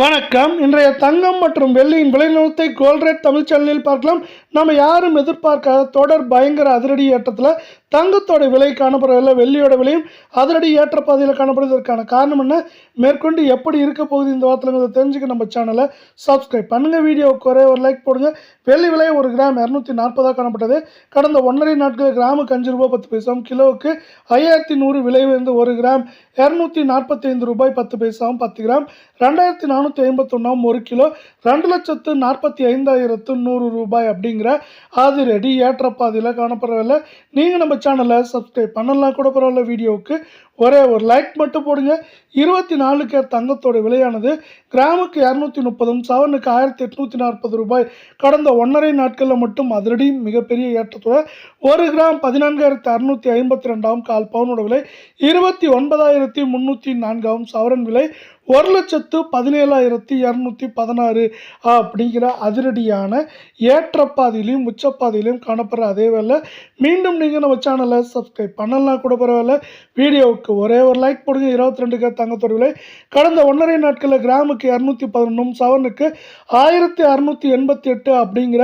வணக்கம். இன்றைய தங்கம் மற்றும் வெள்ளியின் விலை நிலவரத்தை கோல்ட் ரேட் தமிழ் சேனலில் பார்க்கலாம். நம்ம யாரும் எதிர்பார்க்காத தொடர் பயங்கர அதிரடி ஏற்றத்தில் தங்கத்தோட விலை காணப்படவில்லை. வெள்ளியோட விலையும் அதிரடி ஏற்ற பாதையில் காணப்படுவதற்கான காரணம் என்ன, மேற்கொண்டு எப்படி இருக்க போகுது இந்த வாரத்தில் தெரிஞ்சுக்க நம்ம சேனலை சப்ஸ்கிரைப் பண்ணுங்கள். வீடியோவுக்கு ஒரு லைக் போடுங்க. வெள்ளி விலை ஒரு கிராம் 240 காணப்பட்டது. கடந்த 1.5 நாட்கள் கிராமுக்கு 5 ரூபாய் 10 பைசாவும், கிலோவுக்கு 5100 விலை உயர்ந்து ஒரு கிராம் 245 ரூபாய் 10 பைசாவும், 10 கிராம் 2451 ஒரு கிலோ 2,45,100 ரூபாய் அப்படிங்கிற அதிரடி ஏற்ற பாதையில் காணப்படவில்லை. நீங்கள் நம்ம சேனலை சப்ஸ்கிரைப் பண்ணலாம் கூட பரவாயில்ல. வீடியோவுக்கு ஒரு லைக் மட்டும் போடுங்க. 24 கேரட் தங்கத்தோட விலையானது கிராமுக்கு 230, சவரனுக்கு 1840 ரூபாய். கடந்த 1.5 நாட்களில் மட்டும் அதிரடி மிகப்பெரிய ஏற்றத்தோட ஒரு கிராம் 14,652 கால் பவுனோட விலை 29,304 சவரன் விலை 1,17,216 அப்படிங்கிற அதிரடியான ஏற்றப்பாதையிலையும் உச்சப்பாதையிலையும் காணப்படுற அதே வேலை மீண்டும் நீங்கள் நம்ம சேனலை சப்ஸ்கிரைப் பண்ணலாம் கூட பரவாயில்ல. வீடியோவுக்கு ஒரு லைக் போடுங்க. 22 கேரட் தங்கத்தோட விலை கடந்த 1.5 நாட்களில் கிராமுக்கு 211, சவரனுக்கு 1688 அப்படிங்கிற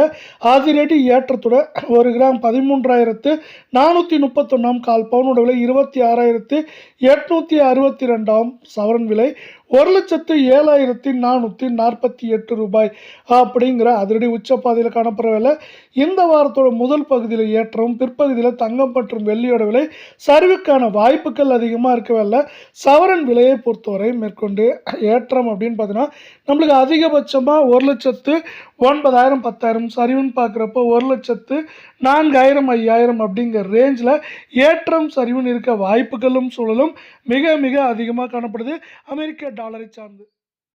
அதிரடி ஏற்றத்தோட ஒரு கிராம் 13,431 கால் பவுனோட விலை 26,862 சவரன் விலை 1,07,448 ரூபாய் அப்படிங்கிற அதிரடி உச்சப்பாதையில் காணப்படவில்லை. இந்த வாரத்தோட முதல் பகுதியில் ஏற்றம், பிற்பகுதியில் தங்கம் மற்றும் வெள்ளியோட விலை சரிவுக்கான வாய்ப்புகள் அதிகமாக இருக்கவில்லை. சவரன் விலையை பொறுத்தவரை மேற்கொண்டு ஏற்றம் அப்படின்னு பார்த்தீங்கன்னா நம்மளுக்கு அதிகபட்சமாக 1,09,000 10,000 சரிவுன்னு பார்க்குறப்போ 1,04,000 5,000 அப்படிங்கிற ரேஞ்சில் ஏற்றம் சரிவுன்னு இருக்க வாய்ப்புகளும் சூழலும் மிக மிக அதிகமாக காணப்படுது அமெரிக்க டாலரை சார்ந்து.